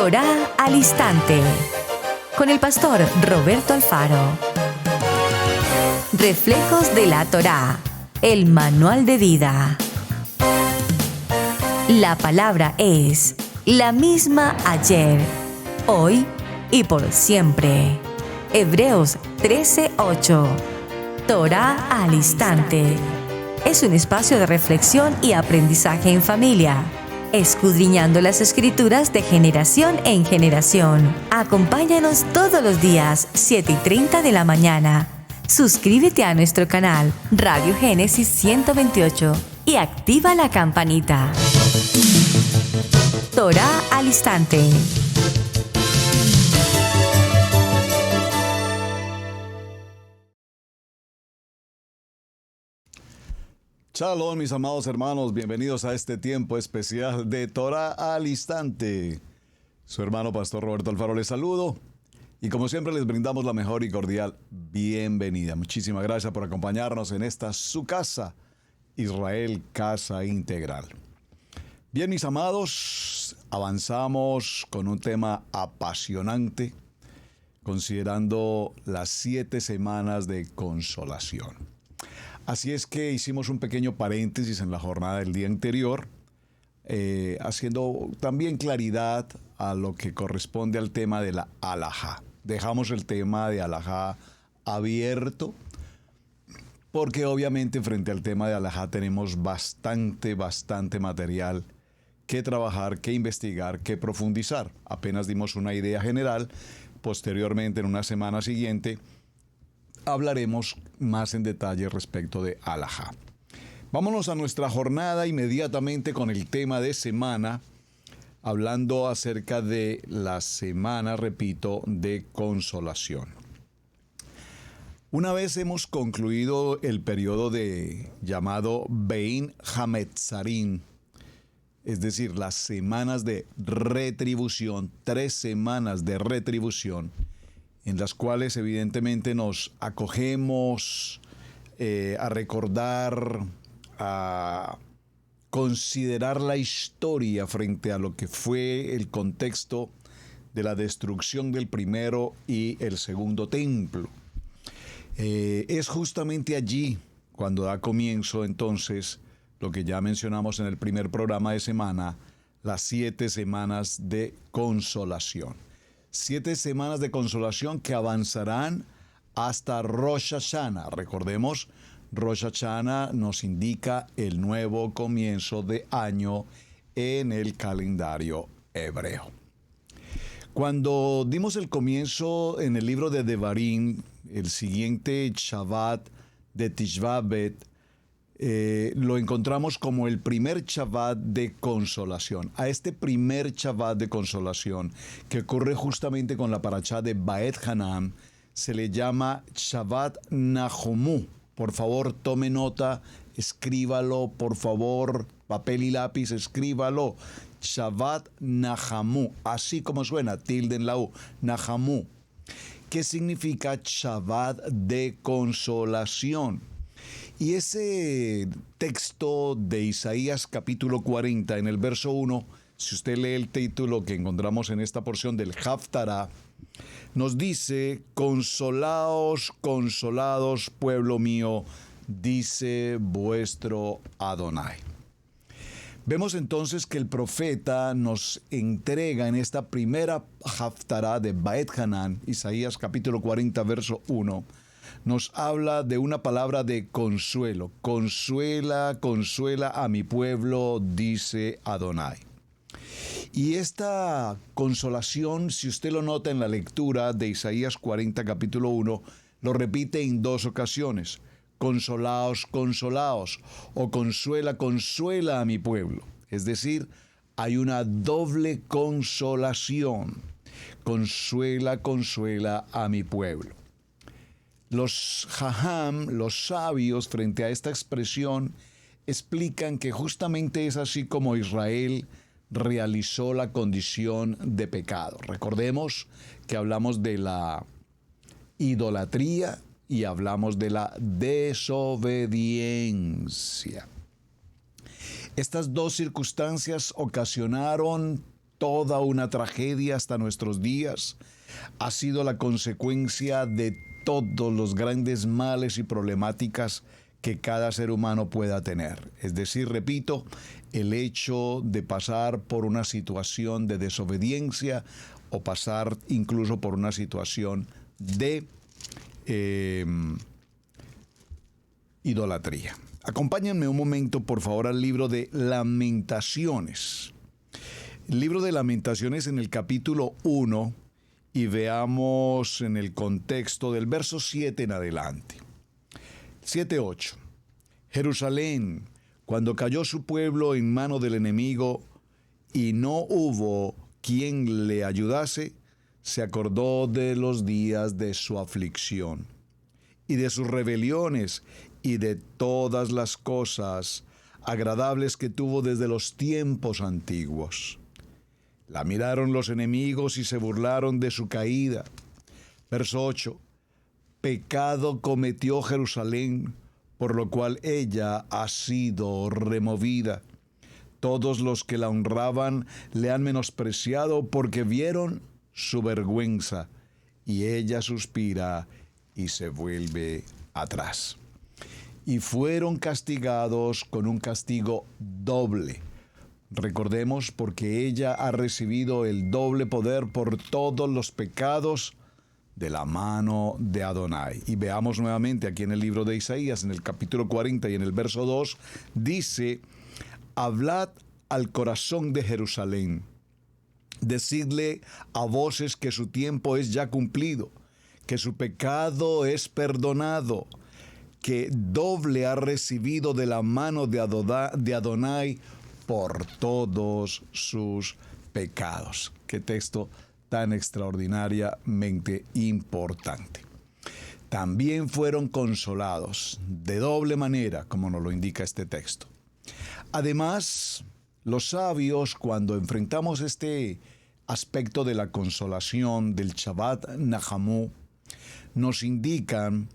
Torá al Instante, con el pastor Roberto Alfaro. Reflejos de la Torá, el manual de vida. La palabra es la misma ayer, hoy y por siempre. Hebreos 13:8. Torá al Instante. Es un espacio de reflexión y aprendizaje en familia, escudriñando las Escrituras de generación en generación. Acompáñanos todos los días, 7:30 de la mañana. Suscríbete a nuestro canal Radio Génesis 128 y activa la campanita. Torá al Instante. Shalom, mis amados hermanos, bienvenidos a este tiempo especial de Torá al Instante. Su hermano Pastor Roberto Alfaro les saludo y como siempre les brindamos la mejor y cordial bienvenida. Muchísimas gracias por acompañarnos en esta su casa, Israel Casa Integral. Bien, mis amados, avanzamos con un tema apasionante, considerando las 7 semanas de consolación. Así es que hicimos un pequeño paréntesis en la jornada del día anterior, haciendo también claridad a lo que corresponde al tema de la halajá. Dejamos el tema de halajá abierto, porque obviamente frente al tema de halajá tenemos bastante material que trabajar, que investigar, que profundizar. Apenas dimos una idea general, posteriormente en una semana siguiente hablaremos más en detalle respecto de halajá. Vámonos a nuestra jornada inmediatamente con el tema de semana, hablando acerca de la semana, repito, de consolación. Una vez hemos concluido el periodo llamado Bein Hametzarim, es decir, las semanas de retribución, 3 semanas de retribución, en las cuales evidentemente nos acogemos a recordar, a considerar la historia frente a lo que fue el contexto de la destrucción del primero y el segundo templo. Es justamente allí cuando da comienzo entonces lo que ya mencionamos en el primer programa de semana, las 7 semanas de consolación. 7 semanas de consolación que avanzarán hasta Rosh Hashanah. Recordemos, Rosh Hashanah nos indica el nuevo comienzo de año en el calendario hebreo. Cuando dimos el comienzo en el libro de Devarim, el siguiente Shabbat de Tishva B'Av, lo encontramos como el primer Shabbat de consolación. A este primer Shabbat de consolación, que ocurre justamente con la parashá de Ba'et Hanan, se le llama Shabbat Nahomu. Por favor, tome nota, escríbalo, por favor, papel y lápiz, escríbalo. Shabbat Nahamu, así como suena, tilde en la U, Nahamu. ¿Qué significa Shabbat de consolación? Y ese texto de Isaías capítulo 40 en el verso 1, si usted lee el título que encontramos en esta porción del Haftará, nos dice: consolaos, consolados, pueblo mío, dice vuestro Adonai. Vemos entonces que el profeta nos entrega en esta primera Haftará de Ba'et Hanan, Isaías capítulo 40, verso 1, nos habla de una palabra de consuelo. Consuela, consuela a mi pueblo, dice Adonai. Y esta consolación, si usted lo nota en la lectura de Isaías 40, capítulo 1, lo repite en 2 ocasiones. Consolaos, consolaos, o consuela, consuela a mi pueblo. Es decir, hay una doble consolación. Consuela, consuela a mi pueblo. Los Jajam, los sabios, frente a esta expresión, explican que justamente es así como Israel realizó la condición de pecado. Recordemos que hablamos de la idolatría y hablamos de la desobediencia. Estas 2 circunstancias ocasionaron toda una tragedia hasta nuestros días, ha sido la consecuencia de todos los grandes males y problemáticas que cada ser humano pueda tener. Es decir, repito, el hecho de pasar por una situación de desobediencia o pasar incluso por una situación de idolatría. Acompáñenme un momento, por favor, al libro de Lamentaciones. El libro de Lamentaciones en el capítulo 1 y veamos en el contexto del verso 7 en adelante. 7-8. Jerusalén, cuando cayó su pueblo en mano del enemigo y no hubo quien le ayudase, se acordó de los días de su aflicción y de sus rebeliones y de todas las cosas agradables que tuvo desde los tiempos antiguos. La miraron los enemigos y se burlaron de su caída. Verso 8. Pecado cometió Jerusalén, por lo cual ella ha sido removida. Todos los que la honraban le han menospreciado porque vieron su vergüenza, y ella suspira y se vuelve atrás. Y fueron castigados con un castigo doble. Recordemos, porque ella ha recibido el doble poder por todos los pecados de la mano de Adonai. Y veamos nuevamente aquí en el libro de Isaías, en el capítulo 40 y en el verso 2, dice: hablad al corazón de Jerusalén, decidle a voces que su tiempo es ya cumplido, que su pecado es perdonado, que doble ha recibido de la mano de Adonai por todos sus pecados. Qué texto tan extraordinariamente importante. También fueron consolados de doble manera, como nos lo indica este texto. Además, los sabios, cuando enfrentamos este aspecto de la consolación del Shabbat Nahamú, nos indican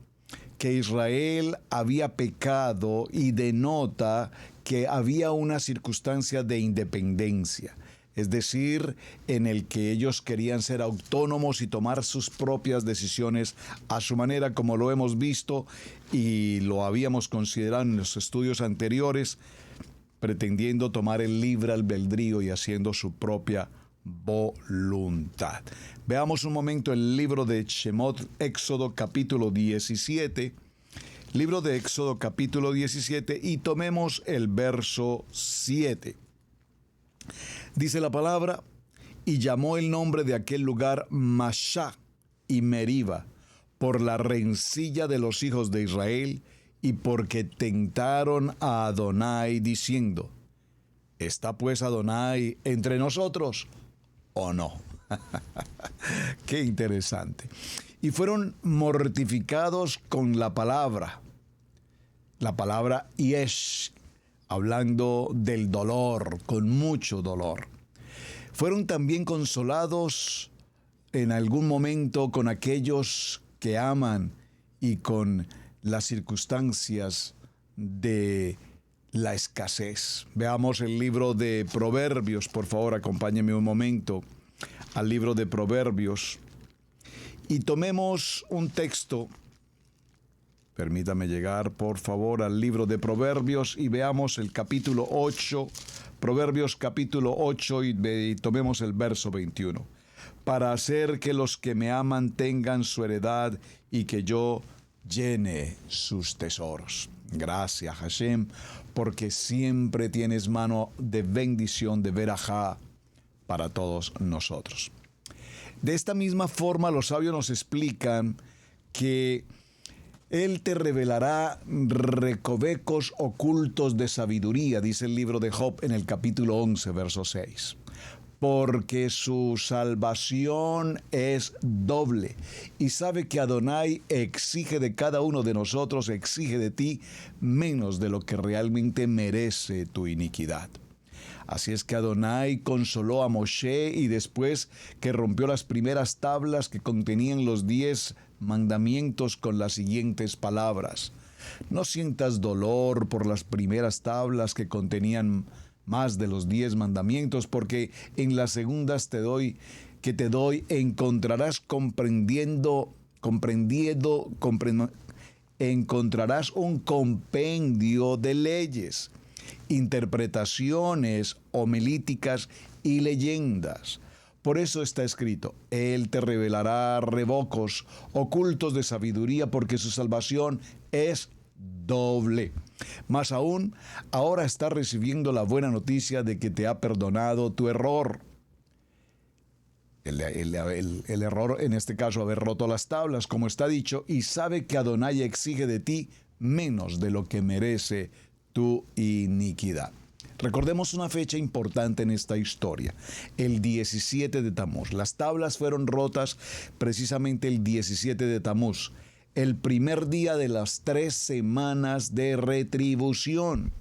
que Israel había pecado y denota que había una circunstancia de independencia, es decir, en el que ellos querían ser autónomos y tomar sus propias decisiones a su manera, como lo hemos visto y lo habíamos considerado en los estudios anteriores, pretendiendo tomar el libre albedrío y haciendo su propia voluntad. Veamos un momento el libro de Shemot, Éxodo capítulo 17, libro de Éxodo capítulo 17, y tomemos el verso 7. Dice la palabra: y llamó el nombre de aquel lugar Mashá y Meriba, por la rencilla de los hijos de Israel, y porque tentaron a Adonai diciendo: ¿está pues Adonai entre nosotros o no? Qué interesante. Y fueron mortificados con la palabra Yesh, hablando del dolor, con mucho dolor. Fueron también consolados en algún momento con aquellos que aman y con las circunstancias de la escasez. Veamos el libro de Proverbios, por favor, acompáñenme un momento al libro de Proverbios y tomemos un texto. Permítame llegar, por favor, al libro de Proverbios y veamos el capítulo 8, Proverbios capítulo 8 y tomemos el verso 21. Para hacer que los que me aman tengan su heredad y que yo llene sus tesoros. Gracias, Hashem, porque siempre tienes mano de bendición, de verajá para todos nosotros. De esta misma forma, los sabios nos explican que Él te revelará recovecos ocultos de sabiduría, dice el libro de Job en el capítulo 11, verso 6. Porque su salvación es doble y sabe que Adonai exige de cada uno de nosotros, exige de ti menos de lo que realmente merece tu iniquidad. Así es que Adonai consoló a Moshe y después que rompió las primeras tablas que contenían los 10 mandamientos con las siguientes palabras: no sientas dolor por las primeras tablas que contenían más de los 10 mandamientos, porque en las segundas encontrarás encontrarás un compendio de leyes, interpretaciones homilíticas y leyendas. Por eso está escrito: Él te revelará revocos ocultos de sabiduría, porque su salvación es doble. Más aún, ahora estás recibiendo la buena noticia de que te ha perdonado tu error. El error, en este caso, haber roto las tablas, como está dicho, y sabe que Adonai exige de ti menos de lo que merece tu iniquidad. Recordemos una fecha importante en esta historia, el 17 de Tamuz. Las tablas fueron rotas precisamente el 17 de Tamuz, el primer día de las 3 semanas de retribución.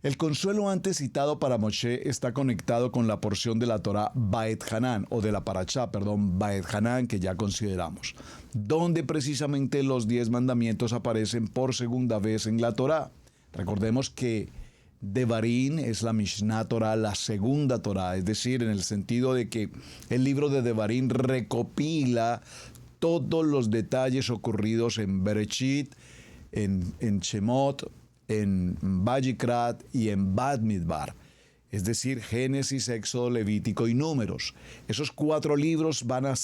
El consuelo antes citado para Moshe está conectado con la porción de la Torá Baet Hanan, o de la Parashá, Baet Hanan, que ya consideramos, donde precisamente los 10 mandamientos aparecen por segunda vez en la Torá. Recordemos que Devarim es la Mishnah Torah, la segunda Torah, es decir, en el sentido de que el libro de Devarim recopila todos los detalles ocurridos en Bereshit, en Shemot, en Vayikrat y en Bamidbar, es decir, Génesis, Éxodo, Levítico y Números. Esos 4 libros van a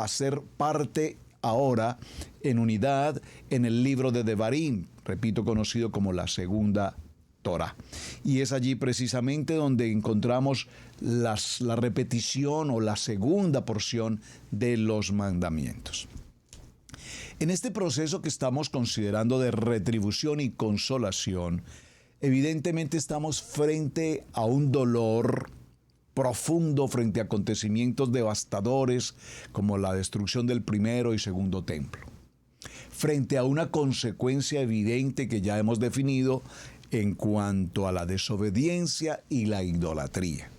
ser parte ahora en unidad en el libro de Devarim, repito, conocido como la segunda Torah. Y es allí precisamente donde encontramos la repetición o la segunda porción de los mandamientos. En este proceso que estamos considerando de retribución y consolación, evidentemente estamos frente a un dolor profundo, frente a acontecimientos devastadores como la destrucción del primero y segundo templo, frente a una consecuencia evidente que ya hemos definido en cuanto a la desobediencia y la idolatría.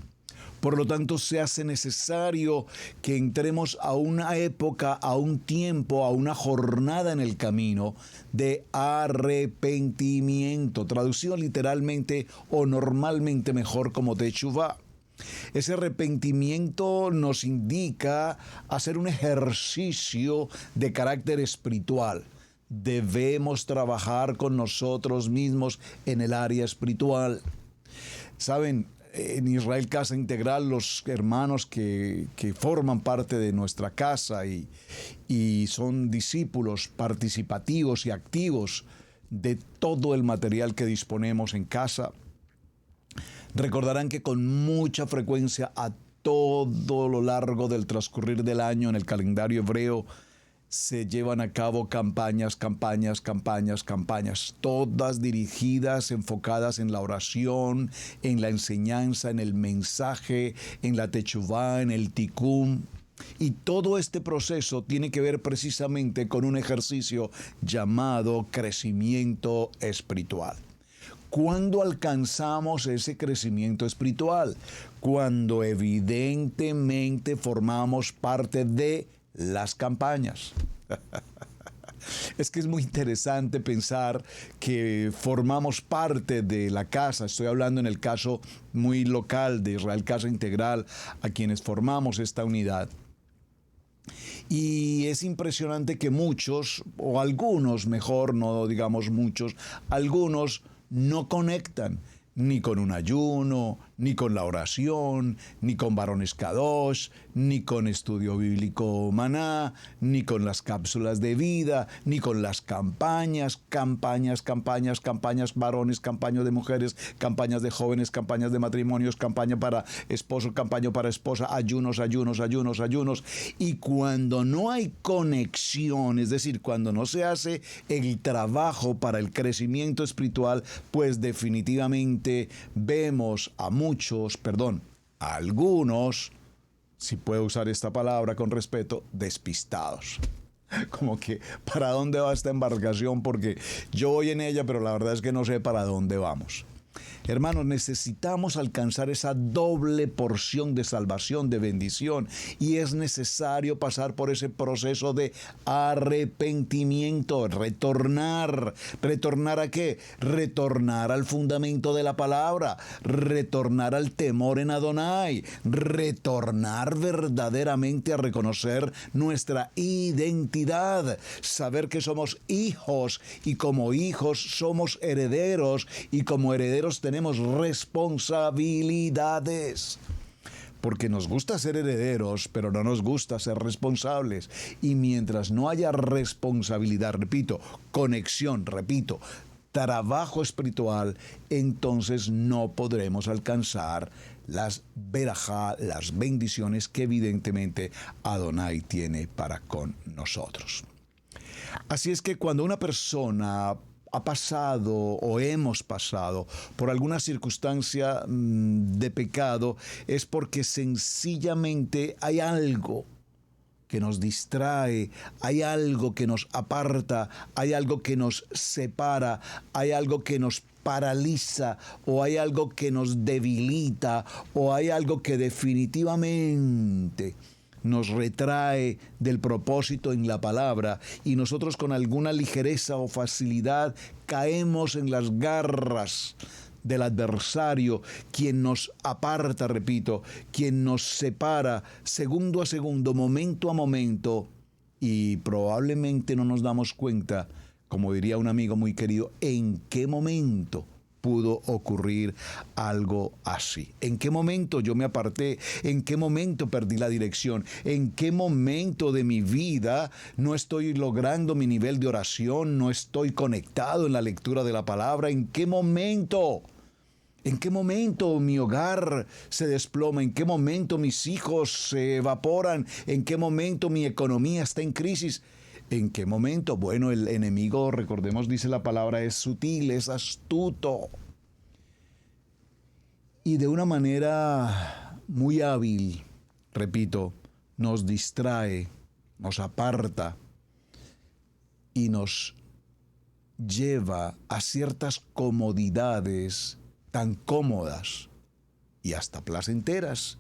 Por lo tanto, se hace necesario que entremos a una época, a un tiempo, a una jornada en el camino de arrepentimiento, traducido literalmente o normalmente mejor como Teshuvá. Ese arrepentimiento nos indica hacer un ejercicio de carácter espiritual. Debemos trabajar con nosotros mismos en el área espiritual. Saben, en Israel Casa Integral, los hermanos que forman parte de nuestra casa y son discípulos participativos y activos de todo el material que disponemos en casa, recordarán que con mucha frecuencia a todo lo largo del transcurrir del año en el calendario hebreo se llevan a cabo campañas, todas dirigidas, enfocadas en la oración, en la enseñanza, en el mensaje, en la techuvá, en el tikkun. Y todo este proceso tiene que ver precisamente con un ejercicio llamado crecimiento espiritual. ¿Cuándo alcanzamos ese crecimiento espiritual? Cuando evidentemente formamos parte de las campañas. Es que es muy interesante pensar que formamos parte de la casa. Estoy hablando en el caso muy local de Israel Casa Integral, a quienes formamos esta unidad. Y es impresionante que muchos, o algunos mejor, no digamos muchos, algunos no conectan ni con un ayuno, ni con la oración, ni con varones Kadosh, ni con estudio bíblico maná, ni con las cápsulas de vida, ni con las campañas, varones, campañas de mujeres, campañas de jóvenes, campañas de matrimonios, campaña para esposo, campaña para esposa, ayunos. Y cuando no hay conexión, es decir, cuando no se hace el trabajo para el crecimiento espiritual, pues definitivamente vemos a algunos, si puedo usar esta palabra con respeto, despistados. Como que, ¿para dónde va esta embarcación? Porque yo voy en ella, pero la verdad es que no sé para dónde vamos. Hermanos, necesitamos alcanzar esa doble porción de salvación, de bendición, y es necesario pasar por ese proceso de arrepentimiento, retornar. ¿Retornar a qué? Retornar al fundamento de la palabra, retornar al temor en Adonai, retornar verdaderamente a reconocer nuestra identidad, saber que somos hijos y como hijos somos herederos y como herederos tenemos responsabilidades. Porque nos gusta ser herederos, pero no nos gusta ser responsables. Y mientras no haya responsabilidad, repito, conexión, repito, trabajo espiritual, entonces no podremos alcanzar las verajá, las bendiciones que evidentemente Adonai tiene para con nosotros. Así es que cuando una persona ha pasado o hemos pasado por alguna circunstancia de pecado, es porque sencillamente hay algo que nos distrae, hay algo que nos aparta, hay algo que nos separa, hay algo que nos paraliza, o hay algo que nos debilita, o hay algo que definitivamente nos retrae del propósito en la palabra, y nosotros con alguna ligereza o facilidad caemos en las garras del adversario, quien nos aparta, repito, quien nos separa segundo a segundo, momento a momento, y probablemente no nos damos cuenta, como diría un amigo muy querido, en qué momento pudo ocurrir algo así. ¿En qué momento yo me aparté? ¿En qué momento perdí la dirección? ¿En qué momento de mi vida no estoy logrando mi nivel de oración? ¿No estoy conectado en la lectura de la palabra? ¿En qué momento? ¿En qué momento mi hogar se desploma? ¿En qué momento mis hijos se evaporan? ¿En qué momento mi economía está en crisis? ¿En qué momento? Bueno, el enemigo, recordemos, dice la palabra, es sutil, es astuto. Y de una manera muy hábil, repito, nos distrae, nos aparta y nos lleva a ciertas comodidades tan cómodas y hasta placenteras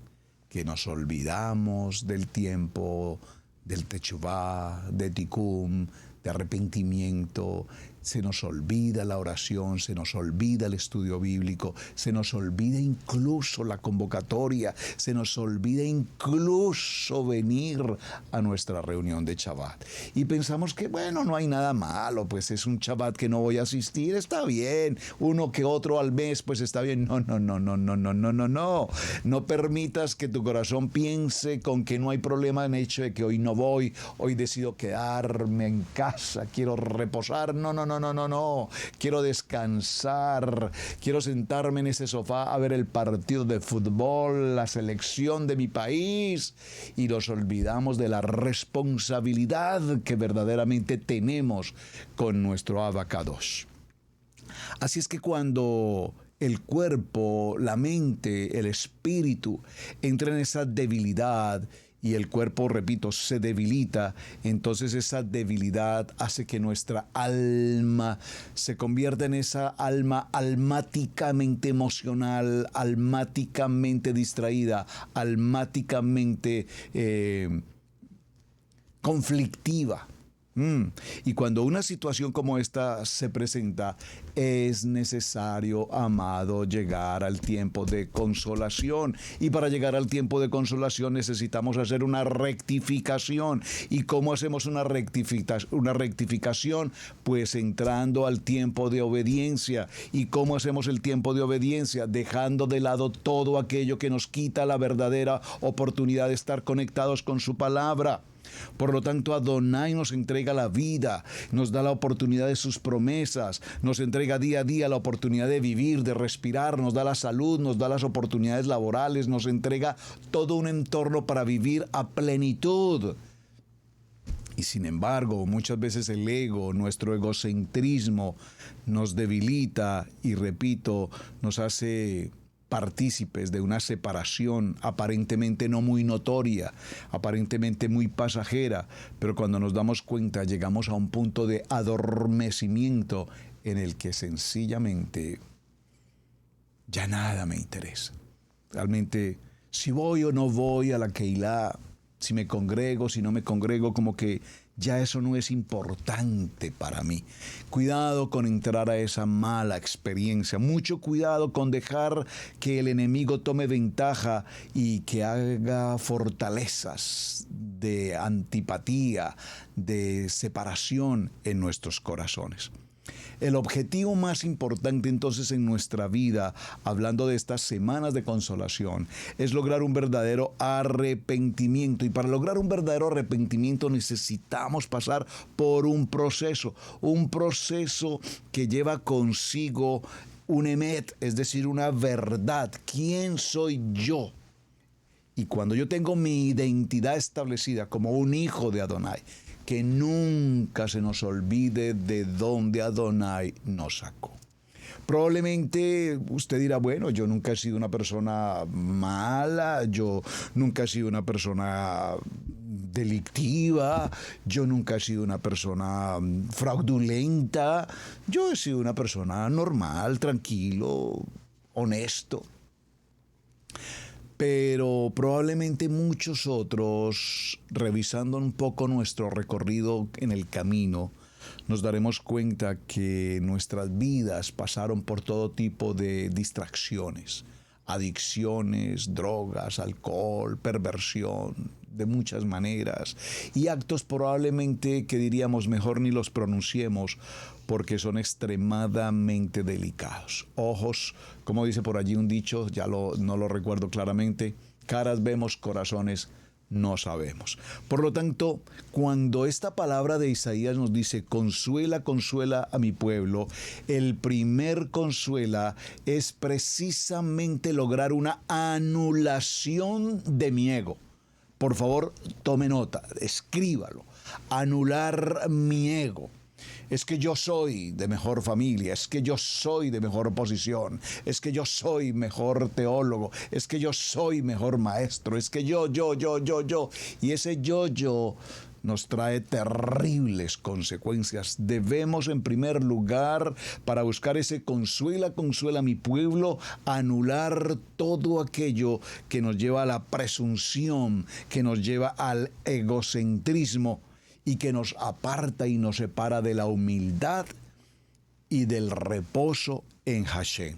que nos olvidamos del tiempo del techuvá, de tikkun, de arrepentimiento. Se nos olvida la oración, se nos olvida el estudio bíblico, se nos olvida incluso la convocatoria, se nos olvida incluso venir a nuestra reunión de Shabbat. Y pensamos que, bueno, no hay nada malo, pues es un Shabbat que no voy a asistir, está bien, uno que otro al mes, pues está bien. No. No permitas que tu corazón piense con que no hay problema en el hecho de que hoy no voy, hoy decido quedarme en casa, quiero reposar. No. Quiero descansar, quiero sentarme en ese sofá a ver el partido de fútbol, la selección de mi país, y nos olvidamos de la responsabilidad que verdaderamente tenemos con nuestro Abacadosh. Así es que cuando el cuerpo, la mente, el espíritu entra en esa debilidad, y el cuerpo, repito, se debilita, entonces esa debilidad hace que nuestra alma se convierta en esa alma almáticamente emocional, almáticamente distraída, almáticamente conflictiva. Y cuando una situación como esta se presenta, es necesario, amado, llegar al tiempo de consolación. Y para llegar al tiempo de consolación necesitamos hacer una rectificación. ¿Y cómo hacemos una rectificación? Pues entrando al tiempo de obediencia. ¿Y cómo hacemos el tiempo de obediencia? Dejando de lado todo aquello que nos quita la verdadera oportunidad de estar conectados con su palabra. Por lo tanto, Adonai nos entrega la vida, nos da la oportunidad de sus promesas, nos entrega día a día la oportunidad de vivir, de respirar, nos da la salud, nos da las oportunidades laborales, nos entrega todo un entorno para vivir a plenitud. Y sin embargo, muchas veces el ego, nuestro egocentrismo, nos debilita y, repito, nos hace partícipes de una separación aparentemente no muy notoria, aparentemente muy pasajera, pero cuando nos damos cuenta llegamos a un punto de adormecimiento en el que sencillamente ya nada me interesa. Realmente, si voy o no voy a la Keilah, si me congrego, si no me congrego, como que ya eso no es importante para mí. Cuidado con entrar a esa mala experiencia. Mucho cuidado con dejar que el enemigo tome ventaja y que haga fortalezas de antipatía, de separación en nuestros corazones. El objetivo más importante entonces en nuestra vida, hablando de estas semanas de consolación, es lograr un verdadero arrepentimiento. Y para lograr un verdadero arrepentimiento necesitamos pasar por un proceso que lleva consigo un emet, es decir, una verdad. ¿Quién soy yo? Y cuando yo tengo mi identidad establecida como un hijo de Adonai, que nunca se nos olvide de dónde Adonai nos sacó. Probablemente usted dirá, bueno, yo nunca he sido una persona mala, yo nunca he sido una persona delictiva, yo nunca he sido una persona fraudulenta, yo he sido una persona normal, tranquilo, honesto. Pero probablemente muchos otros, revisando un poco nuestro recorrido en el camino, nos daremos cuenta que nuestras vidas pasaron por todo tipo de distracciones, adicciones, drogas, alcohol, perversión, de muchas maneras, y actos probablemente que diríamos mejor ni los pronunciemos porque son extremadamente delicados. Ojos, como dice por allí un dicho, no lo recuerdo claramente, caras vemos, corazones no sabemos. Por lo tanto, cuando esta palabra de Isaías nos dice, consuela, consuela a mi pueblo, el primer consuela es precisamente lograr una anulación de mi ego. Por favor, tome nota, escríbalo. Anular mi ego. Es que yo soy de mejor familia, es que yo soy de mejor posición, es que yo soy mejor teólogo, es que yo soy mejor maestro, es que yo. Y ese yo nos trae terribles consecuencias. Debemos, en primer lugar, para buscar ese consuela a mi pueblo, anular todo aquello que nos lleva a la presunción, que nos lleva al egocentrismo y que nos aparta y nos separa de la humildad y del reposo en Hashem.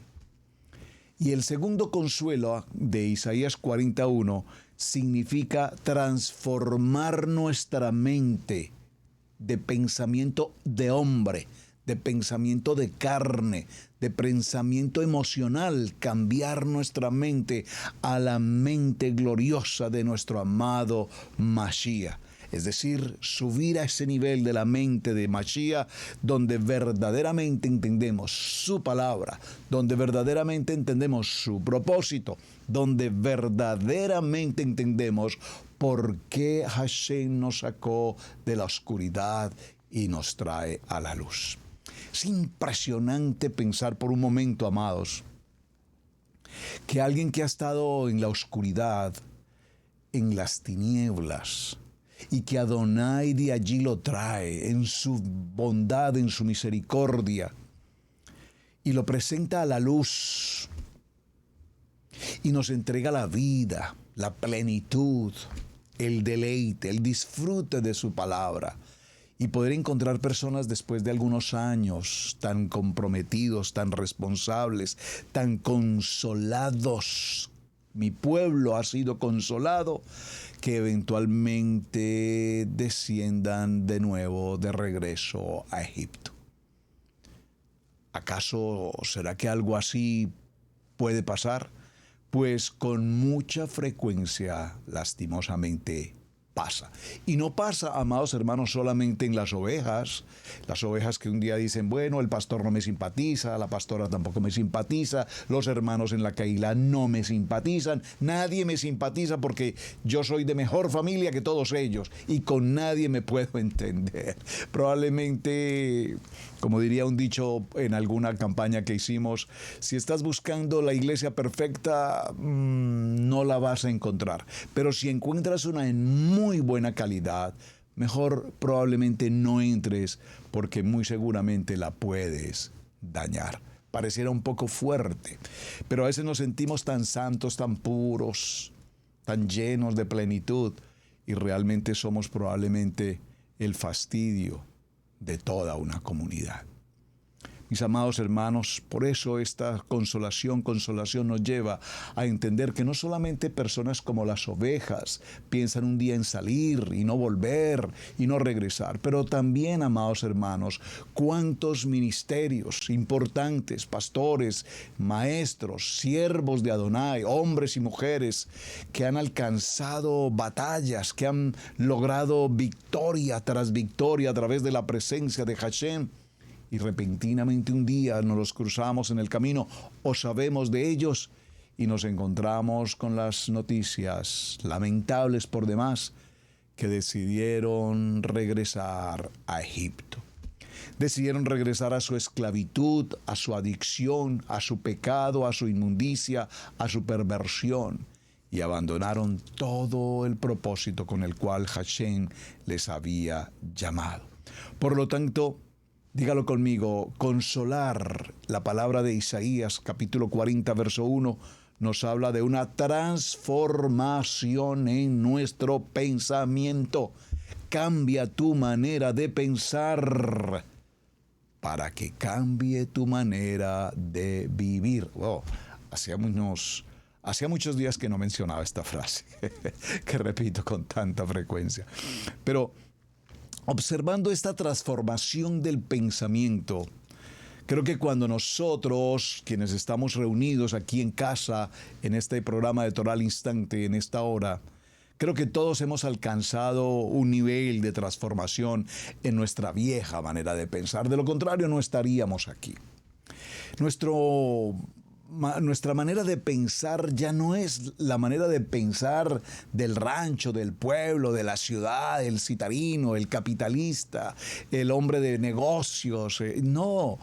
Y el segundo consuelo de Isaías 41 significa transformar nuestra mente de pensamiento de hombre, de pensamiento de carne, de pensamiento emocional, cambiar nuestra mente a la mente gloriosa de nuestro amado Mashiach. Es decir, subir a ese nivel de la mente de Mashiach, donde verdaderamente entendemos su palabra, donde verdaderamente entendemos su propósito, donde verdaderamente entendemos por qué Hashem nos sacó de la oscuridad y nos trae a la luz. Es impresionante pensar por un momento, amados, que alguien que ha estado en la oscuridad, en las tinieblas, y que Adonai de allí lo trae en su bondad, en su misericordia, y lo presenta a la luz, y nos entrega la vida, la plenitud, el deleite, el disfrute de su palabra, y poder encontrar personas después de algunos años tan comprometidos, tan responsables, tan consolados. Mi pueblo ha sido consolado, que eventualmente desciendan de nuevo de regreso a Egipto. ¿Acaso será que algo así puede pasar? Pues con mucha frecuencia, lastimosamente, pasa. Y no pasa, amados hermanos, solamente en las ovejas que un día dicen, bueno, el pastor no me simpatiza, la pastora tampoco me simpatiza, los hermanos en la Keilah no me simpatizan, nadie me simpatiza porque yo soy de mejor familia que todos ellos y con nadie me puedo entender. Probablemente, como diría un dicho en alguna campaña que hicimos, si estás buscando la iglesia perfecta, no la vas a encontrar. Pero si encuentras una en muy buena calidad, mejor probablemente no entres porque muy seguramente la puedes dañar. pareciera un poco fuerte, pero a veces nos sentimos tan santos, tan puros, tan llenos de plenitud, y realmente somos probablemente el fastidio de toda una comunidad. Mis amados hermanos, por eso esta consolación nos lleva a entender que no solamente personas como las ovejas piensan un día en salir y no volver y no regresar, pero también, amados hermanos, cuántos ministerios importantes, pastores, maestros, siervos de Adonai, hombres y mujeres que han alcanzado batallas, que han logrado victoria tras victoria a través de la presencia de Hashem, y repentinamente un día nos los cruzamos en el camino o sabemos de ellos y nos encontramos con las noticias lamentables por demás que decidieron regresar a Egipto. Decidieron regresar a su esclavitud, a su adicción, a su pecado, a su inmundicia, a su perversión, y abandonaron todo el propósito con el cual Hashem les había llamado. Por lo tanto, dígalo conmigo, consolar. La palabra de Isaías, capítulo 40, verso 1, nos habla de una transformación en nuestro pensamiento. Cambia tu manera de pensar para que cambie tu manera de vivir. Oh, hacía muchos días que no mencionaba esta frase, que repito con tanta frecuencia. Pero observando esta transformación del pensamiento, creo que cuando nosotros, quienes estamos reunidos aquí en casa, en este programa de Torah al Instante, en esta hora, creo que todos hemos alcanzado un nivel de transformación en nuestra vieja manera de pensar. De lo contrario, no estaríamos aquí. Nuestra manera de pensar ya no es la manera de pensar del rancho, del pueblo, de la ciudad, el citarino, el capitalista, el hombre de negocios. No,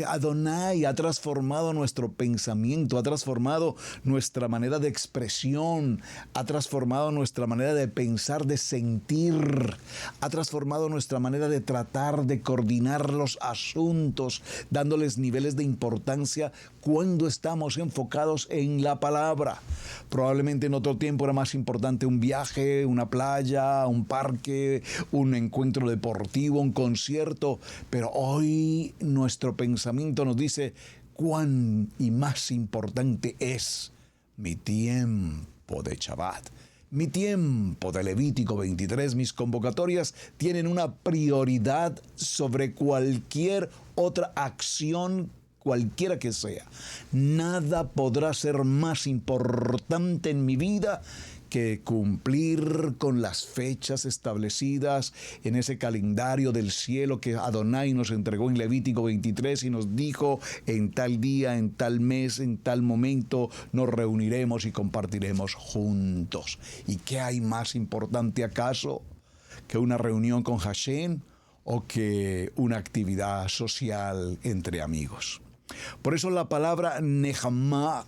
Adonai ha transformado nuestro pensamiento, ha transformado nuestra manera de expresión, ha transformado nuestra manera de pensar, de sentir, ha transformado nuestra manera de tratar, de coordinar los asuntos, dándoles niveles de importancia cuando estamos enfocados en la palabra. Probablemente en otro tiempo era más importante un viaje, una playa, un parque, un encuentro deportivo, un concierto, pero hoy nuestro pensamiento nos dice cuán y más importante es mi tiempo de Shabbat. Mi tiempo de Levítico 23, mis convocatorias tienen una prioridad sobre cualquier otra acción, cualquiera que sea. Nada podrá ser más importante en mi vida que cumplir con las fechas establecidas en ese calendario del cielo que Adonai nos entregó en Levítico 23 y nos dijo: en tal día, en tal mes, en tal momento nos reuniremos y compartiremos juntos. ¿Y qué hay más importante acaso que una reunión con Hashem o que una actividad social entre amigos? Por eso la palabra Nehama,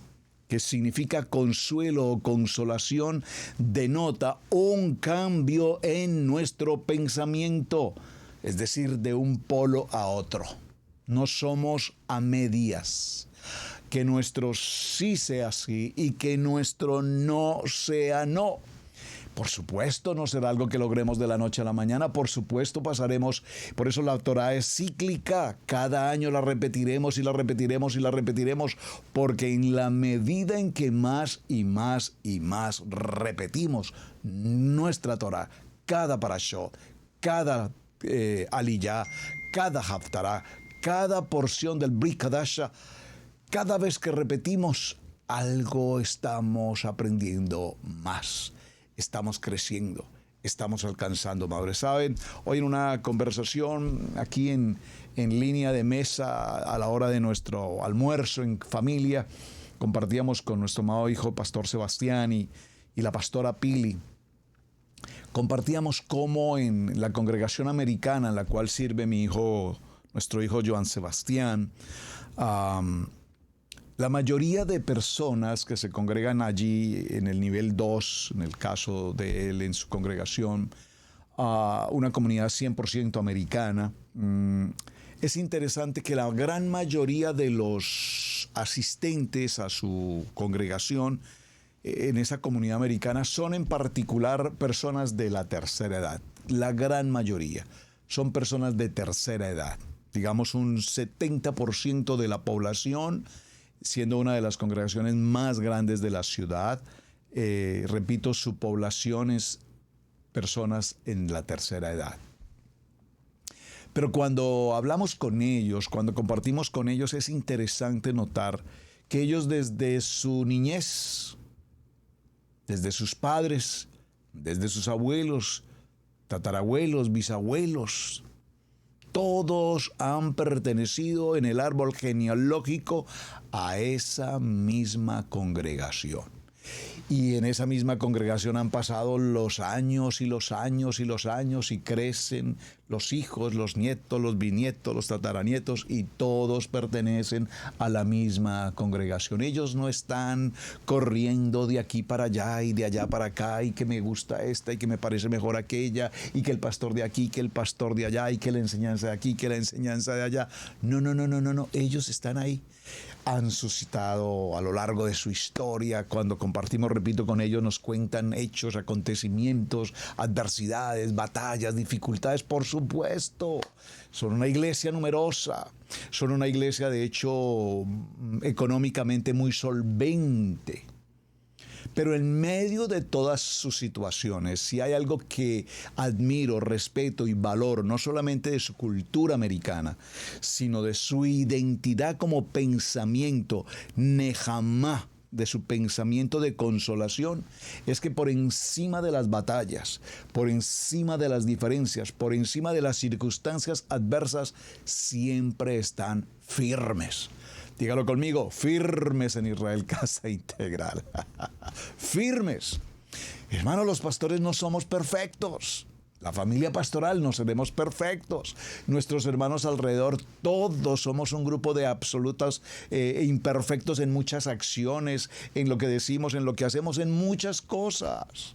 que significa consuelo o consolación, denota un cambio en nuestro pensamiento, es decir, de un polo a otro. No somos a medias. Que nuestro sí sea sí y que nuestro no sea no. Por supuesto, no será algo que logremos de la noche a la mañana. Por supuesto, pasaremos. Por eso la Torah es cíclica. Cada año la repetiremos y la repetiremos y la repetiremos. Porque en la medida en que más y más y más repetimos nuestra Torah, cada parashot, cada aliyah, cada haftarah, cada porción del Brit Hadasha, cada vez que repetimos, algo estamos aprendiendo más. Estamos creciendo, estamos alcanzando madurez. ¿Saben? Hoy en una conversación aquí en línea de mesa a la hora de nuestro almuerzo en familia, compartíamos con nuestro amado hijo Pastor Sebastián y la pastora Pili. Compartíamos cómo en la congregación americana en la cual sirve nuestro hijo Joan Sebastián, la mayoría de personas que se congregan allí en el nivel 2, en el caso de él en su congregación, una comunidad 100% americana, es interesante que la gran mayoría de los asistentes a su congregación en esa comunidad americana son en particular personas de la tercera edad. La gran mayoría son personas de tercera edad. Digamos un 70% de la población, siendo una de las congregaciones más grandes de la ciudad. Repito, su población es personas en la tercera edad. Pero cuando hablamos con ellos, cuando compartimos con ellos, es interesante notar que ellos desde su niñez, desde sus padres, desde sus abuelos, tatarabuelos, bisabuelos, todos han pertenecido en el árbol genealógico a esa misma congregación. Y en esa misma congregación han pasado los años y los años y los años y crecen los hijos, los nietos, los bisnietos, los tataranietos y todos pertenecen a la misma congregación. Ellos no están corriendo de aquí para allá y de allá para acá y que me gusta esta y que me parece mejor aquella y que el pastor de aquí, que el pastor de allá y que la enseñanza de aquí, que la enseñanza de allá. No. Ellos están ahí. Han suscitado a lo largo de su historia, cuando compartimos, repito, con ellos, nos cuentan hechos, acontecimientos, adversidades, batallas, dificultades, por supuesto. Son una iglesia numerosa, son una iglesia, de hecho, económicamente muy solvente. Pero en medio de todas sus situaciones, si hay algo que admiro, respeto y valoro, no solamente de su cultura americana, sino de su identidad como pensamiento, nejamá, de su pensamiento de consolación, es que por encima de las batallas, por encima de las diferencias, por encima de las circunstancias adversas, siempre están firmes. Dígalo conmigo, firmes en Israel Casa Integral. Firmes. Hermanos, los pastores no somos perfectos. La familia pastoral no seremos perfectos. Nuestros hermanos alrededor, todos somos un grupo de absolutos imperfectos en muchas acciones, en lo que decimos, en lo que hacemos, en muchas cosas.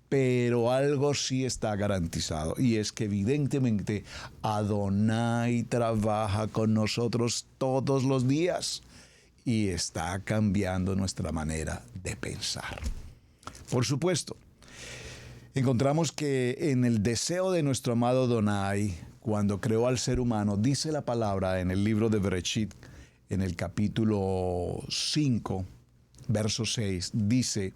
Pero algo sí está garantizado, y es que evidentemente Adonai trabaja con nosotros todos los días y está cambiando nuestra manera de pensar. Por supuesto, encontramos que en el deseo de nuestro amado Adonai, cuando creó al ser humano, dice la palabra en el libro de Bereshit, en el capítulo 5, verso 6, dice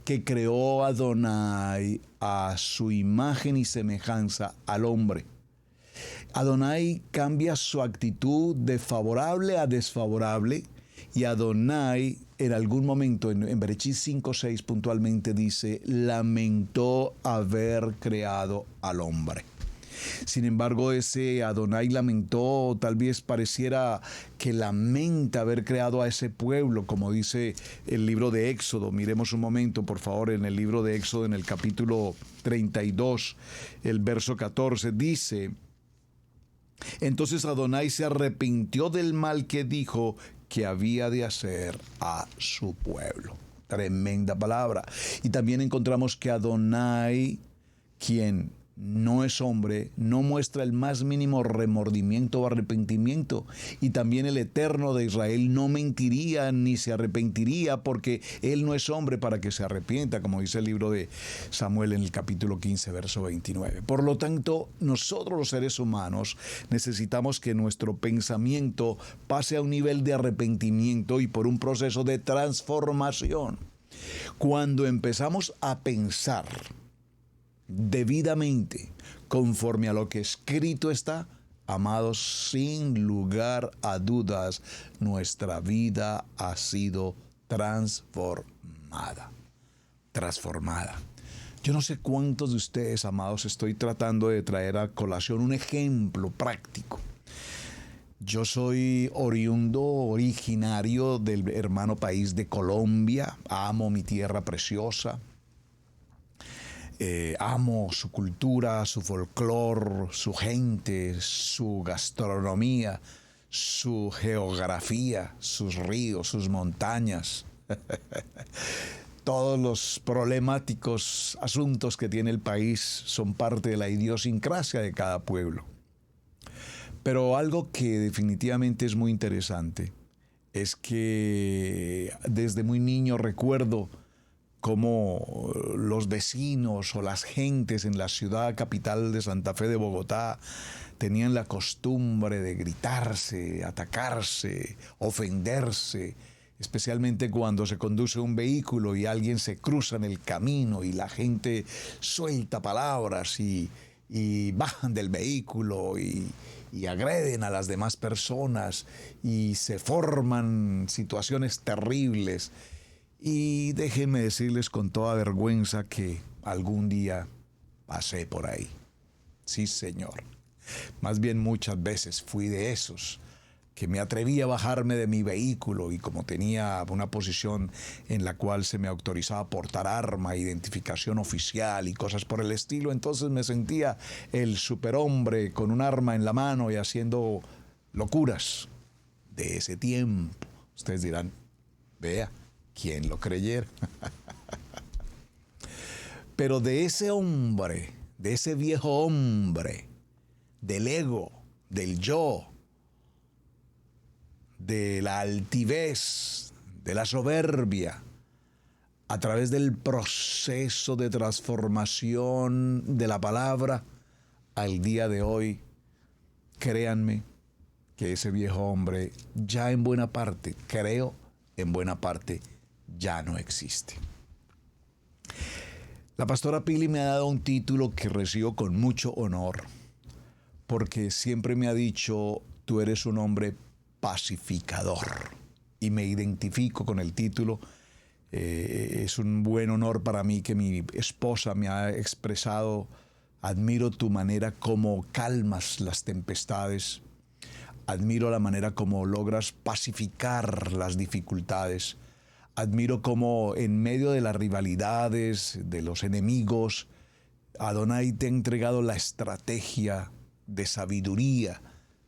que creó Adonai a su imagen y semejanza al hombre. Adonai cambia su actitud de favorable a desfavorable, y Adonai en algún momento, en Bereshit 5:6 puntualmente dice, lamentó haber creado al hombre. Sin embargo, ese Adonai lamentó, tal vez pareciera que lamenta haber creado a ese pueblo, como dice el libro de Éxodo. Miremos un momento, por favor, en el libro de Éxodo, en el capítulo 32, el verso 14, dice: entonces Adonai se arrepintió del mal que dijo que había de hacer a su pueblo. Tremenda palabra. Y también encontramos que Adonai, quien no es hombre, no muestra el más mínimo remordimiento o arrepentimiento. Y también el Eterno de Israel no mentiría ni se arrepentiría, porque Él no es hombre para que se arrepienta, como dice el libro de Samuel en el capítulo 15, verso 29. Por lo tanto, nosotros los seres humanos necesitamos que nuestro pensamiento pase a un nivel de arrepentimiento y por un proceso de transformación. Cuando empezamos a pensar debidamente conforme a lo que escrito está, amados, sin lugar a dudas, nuestra vida ha sido transformada. Yo no sé cuántos de ustedes, amados, estoy tratando de traer a colación un ejemplo práctico. Yo soy originario del hermano país de Colombia, amo mi tierra preciosa. Amo su cultura, su folclore, su gente, su gastronomía, su geografía, sus ríos, sus montañas. Todos los problemáticos asuntos que tiene el país son parte de la idiosincrasia de cada pueblo. Pero algo que definitivamente es muy interesante es que desde muy niño recuerdo cómo los vecinos o las gentes en la ciudad capital de Santa Fe de Bogotá tenían la costumbre de gritarse, atacarse, ofenderse, especialmente cuando se conduce un vehículo y alguien se cruza en el camino y la gente suelta palabras y bajan del vehículo y agreden a las demás personas y se forman situaciones terribles. Y déjenme decirles con toda vergüenza que algún día pasé por ahí. Sí, señor. Más bien muchas veces fui de esos que me atreví a bajarme de mi vehículo y como tenía una posición en la cual se me autorizaba portar arma, identificación oficial y cosas por el estilo, entonces me sentía el superhombre con un arma en la mano y haciendo locuras de ese tiempo. Ustedes dirán, vea, ¿quién lo creyera? Pero de ese hombre, de ese viejo hombre, del ego, del yo, de la altivez, de la soberbia, a través del proceso de transformación de la palabra, al día de hoy, créanme que ese viejo hombre ya en buena parte, creo, en buena parte, ya no existe. La pastora Pili me ha dado un título que recibo con mucho honor, porque siempre me ha dicho, tú eres un hombre pacificador, y me identifico con el título. Es un buen honor para mí que mi esposa me ha expresado, admiro tu manera como calmas las tempestades, admiro la manera como logras pacificar las dificultades, admiro cómo en medio de las rivalidades, de los enemigos, Adonai te ha entregado la estrategia de sabiduría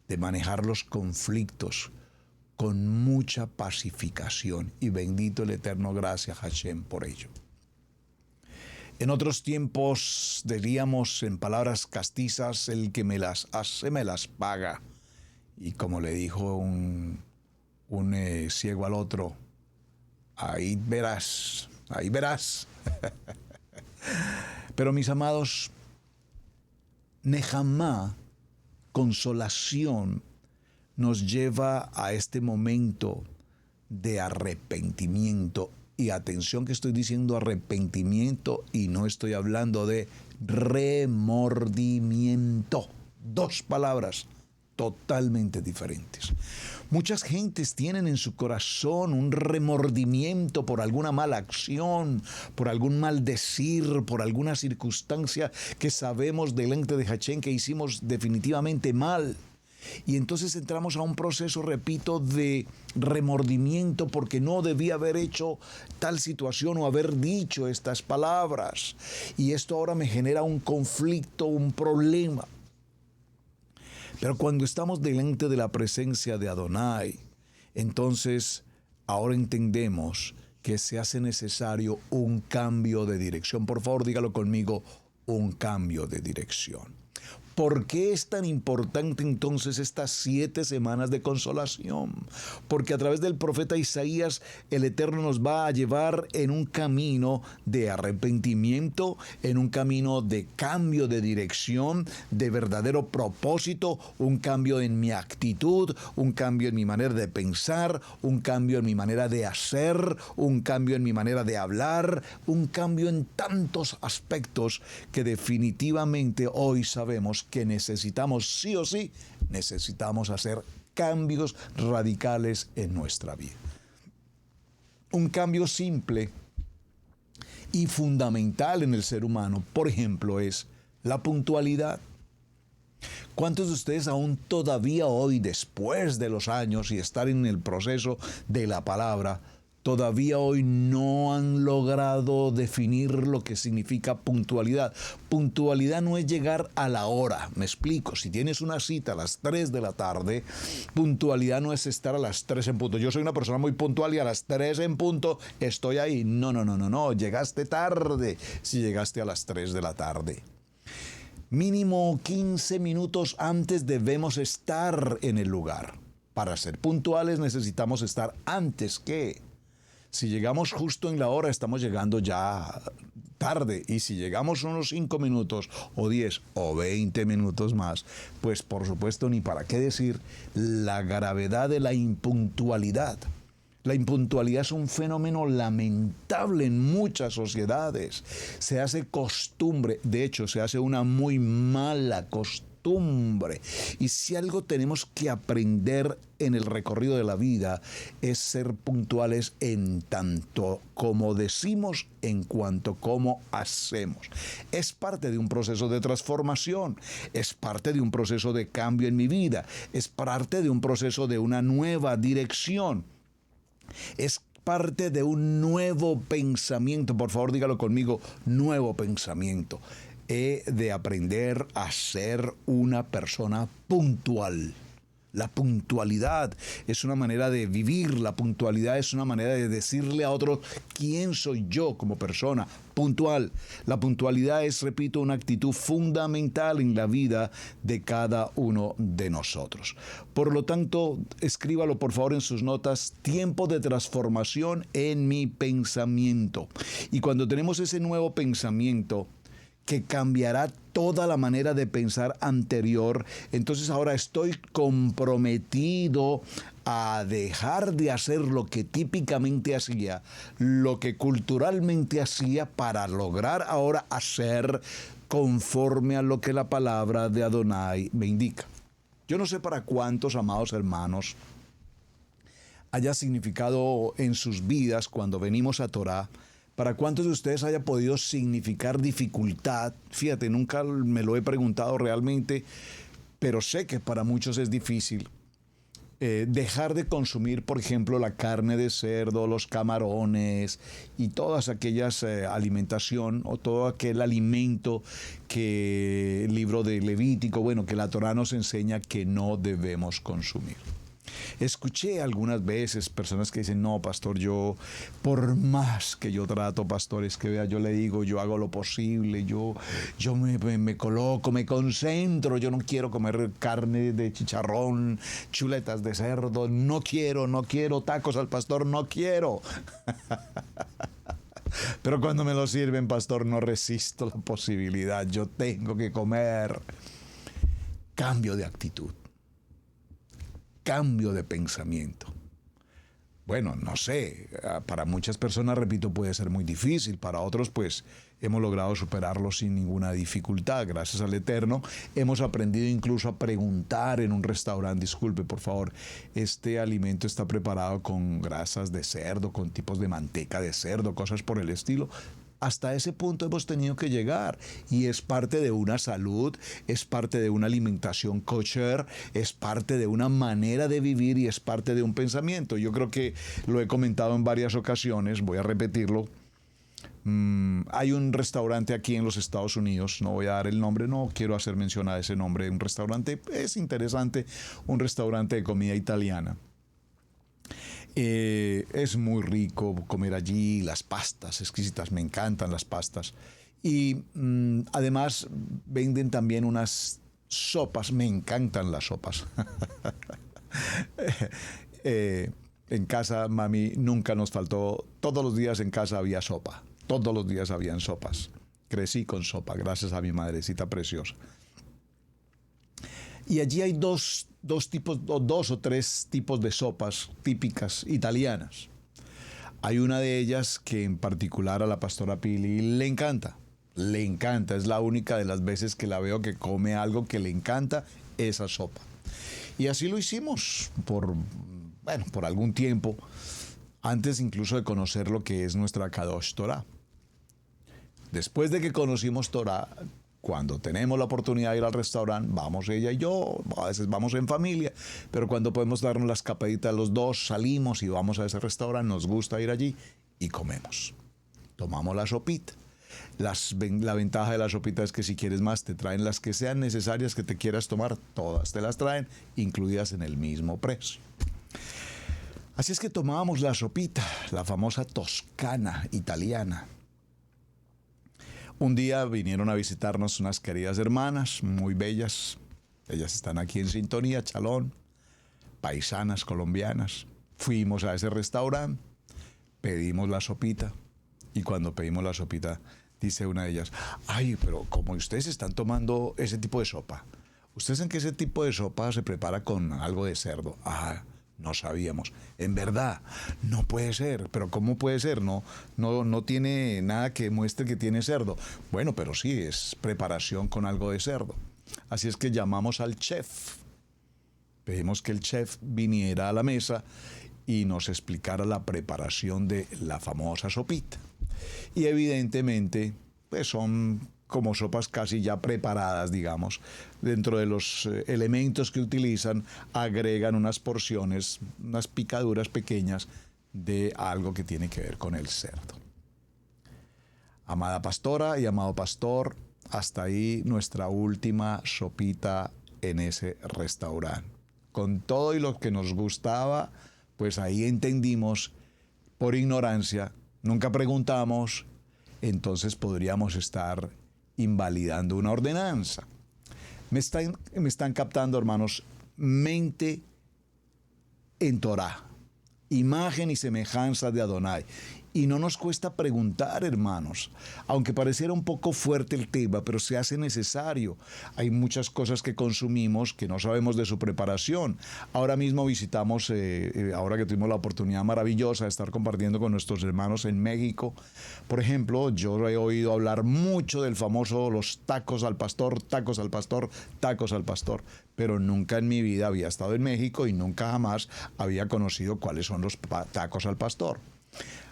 de manejar los conflictos con mucha pacificación, y bendito el eterno, gracias Hashem por ello. En otros tiempos diríamos en palabras castizas, el que me las hace me las paga, y como le dijo un ciego al otro, ahí verás, ahí verás. Pero mis amados, Nehemá, consolación, nos lleva a este momento de arrepentimiento. Y atención que estoy diciendo arrepentimiento y no estoy hablando de remordimiento. Dos palabras totalmente diferentes. Muchas gentes tienen en su corazón un remordimiento por alguna mala acción, por algún mal decir, por alguna circunstancia que sabemos delante de Hashem que hicimos definitivamente mal. Y entonces entramos a un proceso, repito, de remordimiento porque no debía haber hecho tal situación o haber dicho estas palabras. Y esto ahora me genera un conflicto, un problema. Pero cuando estamos delante de la presencia de Adonai, entonces ahora entendemos que se hace necesario un cambio de dirección. Por favor, dígalo conmigo, un cambio de dirección. ¿Por qué es tan importante entonces estas 7 semanas de consolación? Porque a través del profeta Isaías, el Eterno nos va a llevar en un camino de arrepentimiento, en un camino de cambio de dirección, de verdadero propósito, un cambio en mi actitud, un cambio en mi manera de pensar, un cambio en mi manera de hacer, un cambio en mi manera de hablar, un cambio en tantos aspectos que definitivamente hoy sabemos que necesitamos, sí o sí, necesitamos hacer cambios radicales en nuestra vida. Un cambio simple y fundamental en el ser humano, por ejemplo, es la puntualidad. ¿Cuántos de ustedes aún todavía hoy, después de los años y estar en el proceso de la palabra, todavía hoy no han logrado definir lo que significa puntualidad? Puntualidad no es llegar a la hora. Me explico. Si tienes una cita a las 3 de la tarde, puntualidad no es estar a las 3 en punto. Yo soy una persona muy puntual y a las 3 en punto estoy ahí. No. Llegaste tarde si llegaste a las 3 de la tarde. Mínimo 15 minutos antes debemos estar en el lugar. Para ser puntuales necesitamos estar antes que. Si llegamos justo en la hora, estamos llegando ya tarde. Y si llegamos unos 5 minutos, o 10, o 20 minutos más, pues por supuesto, ni para qué decir la gravedad de la impuntualidad. La impuntualidad es un fenómeno lamentable en muchas sociedades. Se hace costumbre, de hecho, se hace una muy mala costumbre. Y si algo tenemos que aprender en el recorrido de la vida es ser puntuales en tanto como decimos, en cuanto como hacemos. Es parte de un proceso de transformación, es parte de un proceso de cambio en mi vida, es parte de un proceso de una nueva dirección. Es parte de un nuevo pensamiento. Por favor, dígalo conmigo, nuevo pensamiento. He de aprender a ser una persona puntual. La puntualidad es una manera de vivir, la puntualidad es una manera de decirle a otros quién soy yo como persona, puntual. La puntualidad es, repito, una actitud fundamental en la vida de cada uno de nosotros. Por lo tanto, escríbalo por favor en sus notas, tiempo de transformación en mi pensamiento. Y cuando tenemos ese nuevo pensamiento, que cambiará toda la manera de pensar anterior, entonces ahora estoy comprometido a dejar de hacer lo que típicamente hacía, lo que culturalmente hacía, para lograr ahora hacer conforme a lo que la palabra de Adonai me indica. Yo no sé para cuántos, amados hermanos, haya significado en sus vidas cuando venimos a Torá. ¿Para cuántos de ustedes haya podido significar dificultad? Fíjate, nunca me lo he preguntado realmente, pero sé que para muchos es difícil. Dejar de consumir, por ejemplo, la carne de cerdo, los camarones y todas aquellas alimentación o todo aquel alimento que el libro de Levítico, que la Torá nos enseña que no debemos consumir. Escuché algunas veces personas que dicen, no, pastor, yo, por más que yo trato, pastor, es que vea, yo le digo, yo hago lo posible, yo me coloco, me concentro, yo no quiero comer carne de chicharrón, chuletas de cerdo, no quiero tacos al pastor, no quiero. Pero cuando me lo sirven, pastor, no resisto la posibilidad, yo tengo que comer. Cambio de actitud. Cambio de pensamiento. Bueno, no sé, para muchas personas, repito, puede ser muy difícil, para otros pues hemos logrado superarlo sin ninguna dificultad, gracias al Eterno. Hemos aprendido incluso a preguntar en un restaurante, disculpe por favor, este alimento está preparado con grasas de cerdo, con tipos de manteca de cerdo, cosas por el estilo. Hasta ese punto hemos tenido que llegar y es parte de una salud, es parte de una alimentación kosher, es parte de una manera de vivir y es parte de un pensamiento. Yo creo que lo he comentado en varias ocasiones, voy a repetirlo. Hay un restaurante aquí en los Estados Unidos, no voy a dar el nombre, no quiero hacer mención a ese nombre, un restaurante, es interesante, un restaurante de comida italiana. Es muy rico comer allí, las pastas exquisitas, me encantan las pastas. Y además venden también unas sopas, me encantan las sopas. En casa, mami, nunca nos faltó, todos los días en casa había sopa, todos los días habían sopas. Crecí con sopa, gracias a mi madrecita preciosa. Y allí hay dos o tres tipos de sopas típicas italianas. Hay una de ellas que en particular a la pastora Pili le encanta. Le encanta, es la única de las veces que la veo que come algo que le encanta, esa sopa. Y así lo hicimos por algún tiempo, antes incluso de conocer lo que es nuestra Kadosh Torah. Después de que conocimos Torah, cuando tenemos la oportunidad de ir al restaurante, vamos ella y yo, a veces vamos en familia, pero cuando podemos darnos la escapadita los dos, salimos y vamos a ese restaurante, nos gusta ir allí y comemos. Tomamos la sopita. La ventaja de la sopita es que si quieres más, te traen las que sean necesarias que te quieras tomar, todas te las traen, incluidas en el mismo precio. Así es que tomábamos la sopita, la famosa toscana italiana. Un día vinieron a visitarnos unas queridas hermanas, muy bellas. Ellas están aquí en sintonía, Chalón, paisanas colombianas. Fuimos a ese restaurante, pedimos la sopita y cuando pedimos la sopita dice una de ellas, ay, pero como ustedes están tomando ese tipo de sopa, ¿ustedes saben que ese tipo de sopa se prepara con algo de cerdo? Ah, no sabíamos. En verdad, no puede ser. ¿Pero cómo puede ser? No tiene nada que muestre que tiene cerdo. Bueno, pero sí, es preparación con algo de cerdo. Así es que llamamos al chef. Pedimos que el chef viniera a la mesa y nos explicara la preparación de la famosa sopita. Y evidentemente, pues son como sopas casi ya preparadas, digamos. Dentro de los elementos que utilizan, agregan unas porciones, unas picaduras pequeñas de algo que tiene que ver con el cerdo. Amada pastora y amado pastor, hasta ahí nuestra última sopita en ese restaurante. Con todo y lo que nos gustaba, pues ahí entendimos, por ignorancia, nunca preguntamos, entonces podríamos estar invalidando una ordenanza. Me están captando, hermanos, mente en Torá, imagen y semejanza de Adonai. Y no nos cuesta preguntar, hermanos, aunque pareciera un poco fuerte el tema, pero se hace necesario. Hay muchas cosas que consumimos que no sabemos de su preparación. Ahora mismo visitamos, ahora que tuvimos la oportunidad maravillosa de estar compartiendo con nuestros hermanos en México, por ejemplo, yo he oído hablar mucho del famoso los tacos al pastor, tacos al pastor, tacos al pastor, pero nunca en mi vida había estado en México y nunca jamás había conocido cuáles son los tacos al pastor.